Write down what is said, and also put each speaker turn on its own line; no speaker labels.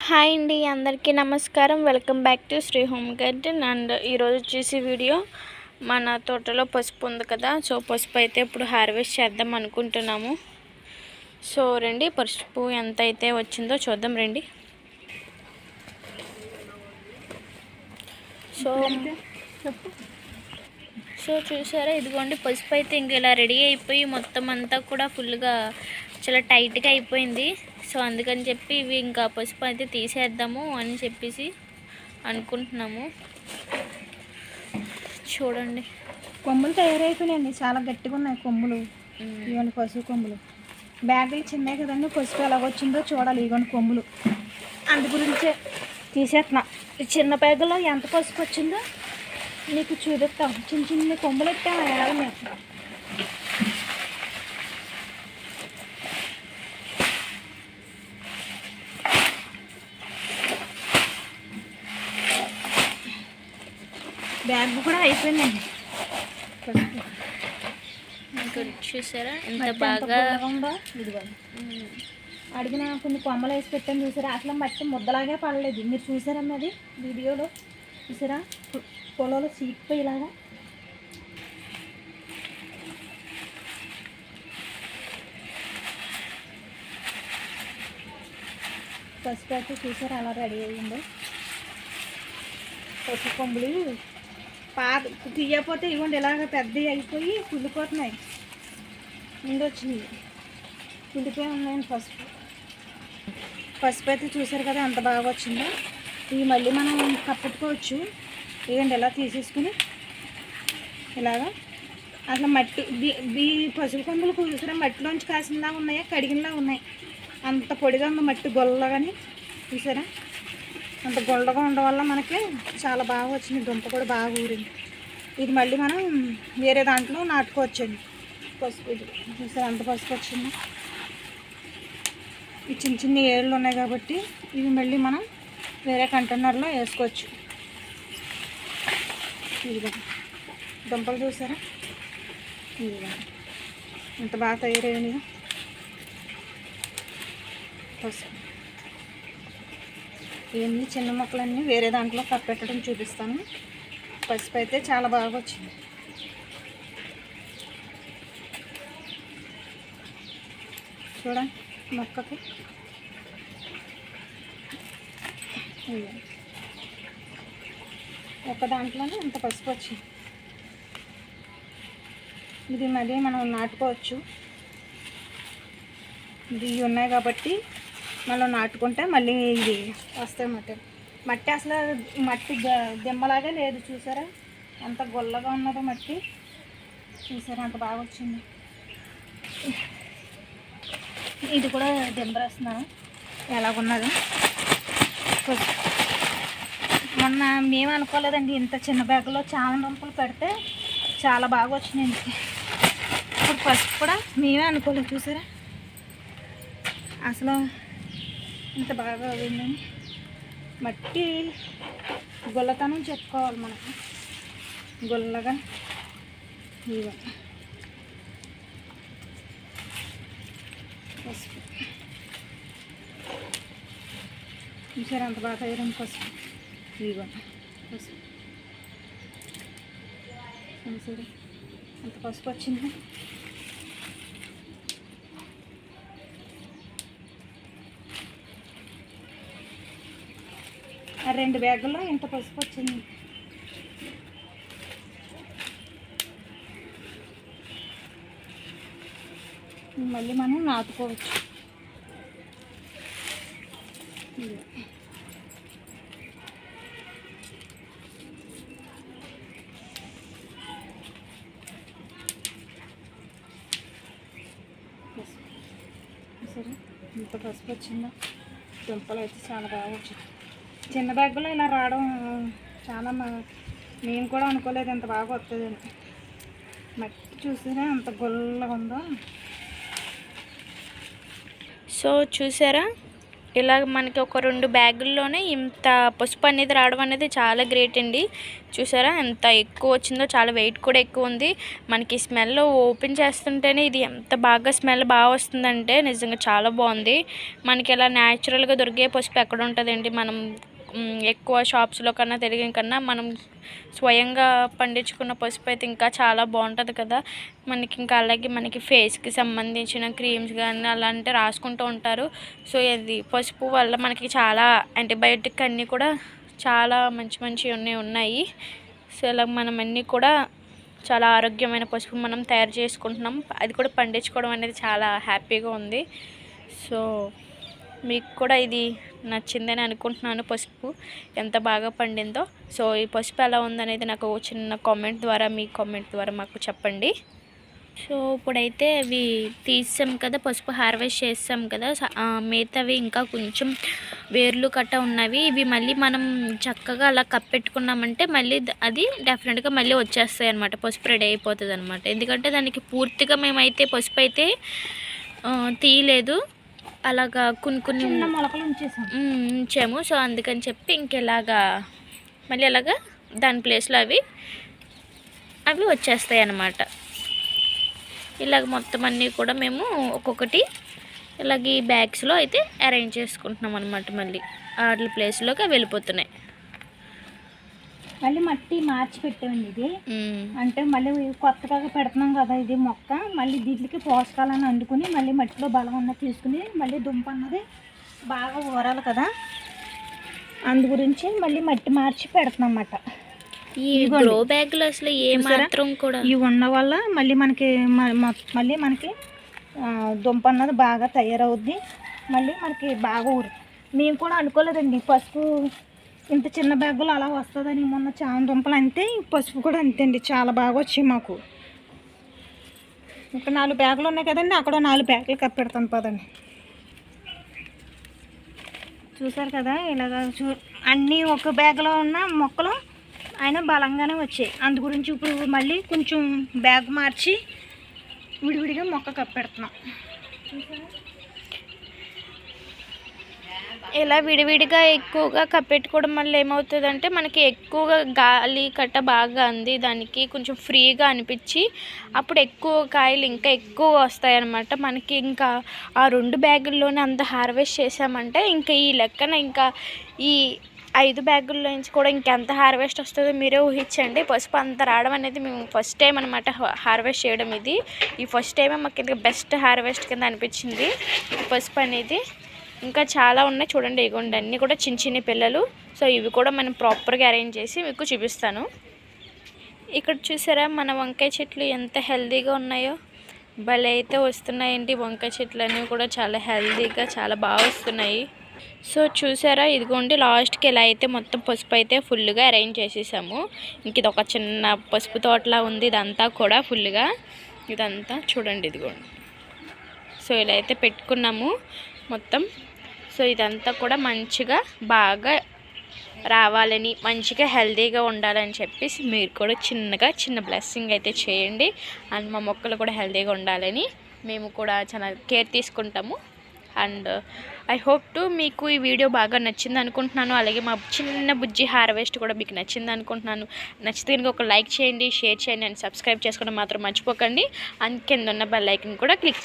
Hi అండి, అందరికీ నమస్కారం. Welcome back to Sri home garden. And ఈరోజు వచ్చేసి వీడియో మన తోటలో పసుపు ఉంది కదా, సో పసుపు అయితే ఇప్పుడు హార్వెస్ట్ చేద్దాం అనుకుంటున్నాము. సో రండి, పసుపు ఎంత అయితే వచ్చిందో చూద్దాం రండి. సో చూసారా, ఇదిగోండి పసుపు అయితే ఇంక ఇలా రెడీ అయిపోయి మొత్తం అంతా కూడా ఫుల్గా చాలా టైట్గా అయిపోయింది. సో అందుకని చెప్పి ఇవి ఇంకా పసుపు అయితే తీసేద్దాము అని చెప్పేసి అనుకుంటున్నాము. చూడండి,
కొమ్ములు తయారైపోయినాయండి, చాలా గట్టిగా ఉన్నాయి కొమ్ములు. ఇవన్నీ పసుపు కొమ్ములు. బ్యాగులు చిన్నవి కదండి, పసుపు ఎలాగొచ్చిందో చూడాలి. ఇవన్నీ కొమ్ములు, అందు గురించే తీసేస్తున్నా. ఈ చిన్న బ్యాగులో ఎంత పసుపు వచ్చిందో నీకు చూపిస్తాం. చిన్న చిన్న కొమ్ములు ఎట్టాము ఎలాగ మేము. బ్యాగ్ కూడా అయిపోయిందండి.
చూసారా ఎంత బాగా
ఉందో. ఇదిగో అడిగిన కొన్ని కొమ్మలు వేసి పెట్టాను చూసారా, అసలు మట్టి ముద్దలాగే పడలేదు. మీరు చూసారమ్మా అది వీడియోలో, చూసారా పొలంలో సీట్పోయి ఇలాగా. పసుపు అయితే చూసారా అలా రెడీ అయ్యిందో. పసుపు కొమ్ములు తీయకపోతే ఇవ్వండి ఇలాగ పెద్దవి అయిపోయి కుళ్ళిపోతున్నాయి. ముందు వచ్చింది కుళ్ళిపోయి ఉన్నాయండి పసుపు అయితే చూసారు కదా ఎంత బాగా వచ్చిందో. ఇవి మళ్ళీ మనం కప్పుకోవచ్చు. ఇవ్వండి ఇలా తీసేసుకుని ఇలాగా. అసలు మట్టి పసుపు కొమ్ములు చూసారా మట్టిలోంచి కాసినలా ఉన్నాయా, కడిగినలా ఉన్నాయి. అంత పొడిగా ఉంది మట్టి, గొల్లగాని చూసారా. అంత గొల్లగా ఉండడం వల్ల మనకి చాలా బాగా వచ్చింది. దుంప కూడా బాగా ఊరింది. ఇది మళ్ళీ మనం వేరే దాంట్లో నాటుకోవచ్చండి. పసుపు ఇది చూసారా అంత పసుపు వచ్చింది. ఈ చిన్న చిన్న ఏళ్ళు ఉన్నాయి కాబట్టి ఇవి మళ్ళీ మనం వేరే కంటైనర్లో వేసుకోవచ్చు. ఇదిగా దుంపలు చూసారా, ఇదిగా ఎంత బాగా తయారైనగా పసుపు. ఇవన్నీ చిన్న మొక్కలన్నీ వేరే దాంట్లో కప్పెట్టడం చూపిస్తాను. పసుపు అయితే చాలా బాగా వచ్చింది. చూడండి మొక్కకి ఒక దాంట్లోనే అంత పసుపు వచ్చింది. ఇది మళ్ళీ మనం నాటుకోవచ్చు. ఇది ఉన్నాయి కాబట్టి మనం నాటుకుంటే మళ్ళీ ఇది వస్తాయి. మట్టి అసలు మట్టి దిమ్మలాగే లేదు చూసారా, అంత గొల్లగా ఉన్నదో మట్టి. చూసారా అంత బాగా వచ్చింది. ఇది కూడా దింపరేస్తున్నాను ఎలాగున్నది. మొన్న మేము అనుకోలేదండి ఇంత చిన్న బ్యాగ్లో చాలా దుంపలు పెడితే చాలా బాగా వచ్చినాయండి. ఇప్పుడు పసుపు కూడా మేమే అనుకోలేదు చూసారా, అసలు ఇంత బాగా అయిందని. మట్టి గొల్లతనం చెప్పుకోవాలి మనకు, గొల్లగా. ఇవి పసుపు చూసారా అంత బాగా తయారైంది పసుపు. ఇదిగో పసుపు చూసారా అంత పసుపు వచ్చింది. ఆ 2 బ్యాగుల్లో ఇంత పసుపు వచ్చింది. మళ్ళీ మనం నాటుకోవచ్చు. సరే ఇంత పసుపు వచ్చిందో. దుంపలు అయితే చాలా బాగా వచ్చింది. చిన్న బ్యాగ్లో ఇలా రావడం చాలా మేము కూడా అనుకోలేదు ఎంత బాగా వస్తుందని. మట్టి చూసారా అంత గొల్లగా ఉందో.
సో చూసారా ఇలా మనకి ఒక 2 బ్యాగుల్లోనే ఇంత పసుపు అనేది రావడం అనేది చాలా గ్రేట్ అండి. చూసారా ఎంత ఎక్కువ వచ్చిందో, చాలా వెయిట్ కూడా ఎక్కువ ఉంది. మనకి స్మెల్ ఓపెన్ చేస్తుంటేనే ఇది ఎంత బాగా స్మెల్ బాగా వస్తుందంటే నిజంగా చాలా బాగుంది. మనకి ఇలా న్యాచురల్గా దొరికే పసుపు ఎక్కడ ఉంటుందండి. మనం ఎక్కువ షాప్స్లో కన్నా తెలియని కన్నా మనం స్వయంగా పండించుకున్న పసుపు అయితే ఇంకా చాలా బాగుంటుంది కదా. మనకి ఇంకా అలాగే మనకి ఫేస్కి సంబంధించిన క్రీమ్స్ కానీ అలాంటి రాసుకుంటూ ఉంటారు. సో ఇది పసుపు వల్ల మనకి చాలా యాంటీబయాటిక్ అన్నీ కూడా చాలా మంచి మంచి ఉన్నాయి. సో ఇలా మనం అన్నీ కూడా చాలా ఆరోగ్యమైన పసుపు మనం తయారు చేసుకుంటున్నాం. అది కూడా పండించుకోవడం అనేది చాలా హ్యాపీగా ఉంది. సో మీకు కూడా ఇది నచ్చిందని అనుకుంటున్నాను. పసుపు ఎంత బాగా పండిందో. సో ఈ పసుపు ఎలా ఉందనేది నాకు చిన్న కామెంట్ ద్వారా, మీ కామెంట్ ద్వారా మాకు చెప్పండి. సో ఇప్పుడైతే అవి తీసాం కదా, పసుపు హార్వెస్ట్ చేసాం కదా. మిగతావి ఇంకా కొంచెం వేర్లు కట్ట ఉన్నవి. ఇవి మళ్ళీ మనం చక్కగా అలా కప్పెట్టుకున్నామంటే మళ్ళీ అది డెఫినెట్గా మళ్ళీ వచ్చేస్తాయి అన్నమాట. పసుపు రెడీ అయిపోతుంది అనమాట. ఎందుకంటే దానికి పూర్తిగా మేమైతే పసుపు అయితే తీయలేదు, అలాగా కొన్ని
మొలకలు
ఉంచాము. సో అందుకని చెప్పి ఇంకెలాగా మళ్ళీ అలాగా దాని ప్లేస్లో అవి వచ్చేస్తాయి అన్నమాట. ఇలాగ మొత్తం అన్నీ కూడా మేము ఒక్కొక్కటి ఇలాగ ఈ బ్యాగ్స్లో అయితే అరేంజ్ చేసుకుంటున్నాం అనమాట. మళ్ళీ వాటి ప్లేస్లోకి వెళ్ళిపోతున్నాయి.
మళ్ళీ మట్టి మార్చి పెట్టామండి. ఇది అంటే మళ్ళీ కొత్తగా పెడుతున్నాం కదా ఇది మొక్క, మళ్ళీ దీనికి పోషకాలను అందుకుని మళ్ళీ మట్టిలో బలం అన్నది తీసుకుని మళ్ళీ దుంప అన్నది బాగా ఊరాలి కదా, అందు గురించి మళ్ళీ మట్టి మార్చి పెడుతున్నాం అన్నమాట.
ఈ గ్రో బ్యాగ్లో అసలు ఏ మాత్రం కూడా
ఇవి ఉన్న వల్ల మళ్ళీ మనకి దుంప అన్నది బాగా తయారవుద్ది. మళ్ళీ మనకి బాగా ఊరు. మేము కూడా అనుకోలేదండి పసుపు ఇంత చిన్న బ్యాగులు అలా వస్తుందని. మొన్న చాలా దుంపలు అంతే, పసుపు కూడా అంతే అండి, చాలా బాగా వచ్చాయి మాకు. ఇక్కడ 4 బ్యాగులు ఉన్నాయి కదండి, అక్కడ 4 బ్యాగులు కప్పెడతాను పదండి. చూసారు కదా ఇలాగ అన్నీ ఒక బ్యాగ్లో ఉన్న మొక్కలు అయినా బలంగానే వచ్చాయి. అందు గురించి ఇప్పుడు మళ్ళీ కొంచెం బ్యాగ్ మార్చి విడివిడిగా మొక్క కప్పెడుతున్నాం.
ఇలా విడివిడిగా ఎక్కువగా కప్పెట్టుకోవడం వల్ల ఏమవుతుందంటే మనకి ఎక్కువగా గాలి కట్ట బాగా అంది, దానికి కొంచెం ఫ్రీగా అనిపించి అప్పుడు ఎక్కువ కాయలు ఇంకా ఎక్కువ వస్తాయి అన్నమాట. మనకి ఇంకా ఆ 2 బ్యాగుల్లోనే అంత హార్వెస్ట్ చేసామంటే ఇంకా ఈ లెక్కన ఇంకా ఈ 5 బ్యాగుల్లో నుంచి కూడా ఇంకెంత హార్వెస్ట్ వస్తుందో మీరే ఊహించండి. పసుపు అంత రావడం అనేది మేము ఫస్ట్ టైం అనమాట హార్వెస్ట్ చేయడం. ఈ ఫస్ట్ టైమే మాకు ఇంకా బెస్ట్ హార్వెస్ట్ కింద అనిపించింది పసుపు అనేది. ఇంకా చాలా ఉన్నాయి చూడండి, ఇగోండి అన్నీ కూడా చిన్న చిన్న పిల్లలు. సో ఇవి కూడా మనం ప్రాపర్గా అరేంజ్ చేసి మీకు చూపిస్తాను. ఇక్కడ చూసారా మన వంకాయ చెట్లు ఎంత హెల్తీగా ఉన్నాయో, భలే అయితే వస్తున్నాయండి. వంకాయ చెట్లు అన్నీ కూడా చాలా హెల్తీగా చాలా బాగా వస్తున్నాయి. సో చూసారా ఇదిగోండి లాస్ట్కి ఇలా అయితే మొత్తం పసుపు అయితే ఫుల్గా అరేంజ్ చేసేసాము. ఇంక ఇది ఒక చిన్న పసుపు తోటలా ఉంది, ఇదంతా కూడా ఫుల్గా ఇదంతా చూడండి ఇదిగోండి. సో ఇలా అయితే పెట్టుకున్నాము మొత్తం. సో ఇదంతా కూడా మంచిగా బాగా రావాలని, మంచిగా హెల్తీగా ఉండాలని చెప్పేసి మీరు కూడా చిన్న బ్లెస్సింగ్ అయితే చేయండి. అండ్ మా మొక్కలు కూడా హెల్తీగా ఉండాలని మేము కూడా చాలా కేర్ తీసుకుంటాము. అండ్ ఐ హోప్ టు మీకు ఈ వీడియో బాగా నచ్చింది అనుకుంటున్నాను. అలాగే మా చిన్న బుజ్జి హార్వెస్ట్ కూడా మీకు నచ్చింది అనుకుంటున్నాను. నచ్చితే కనుక ఒక లైక్ చేయండి, షేర్ చేయండి అండ్ సబ్స్క్రైబ్ చేసుకోవడం మాత్రం మర్చిపోకండి. అండ్ కింద ఉన్న బెల్ ఐకాన్ కూడా క్లిక్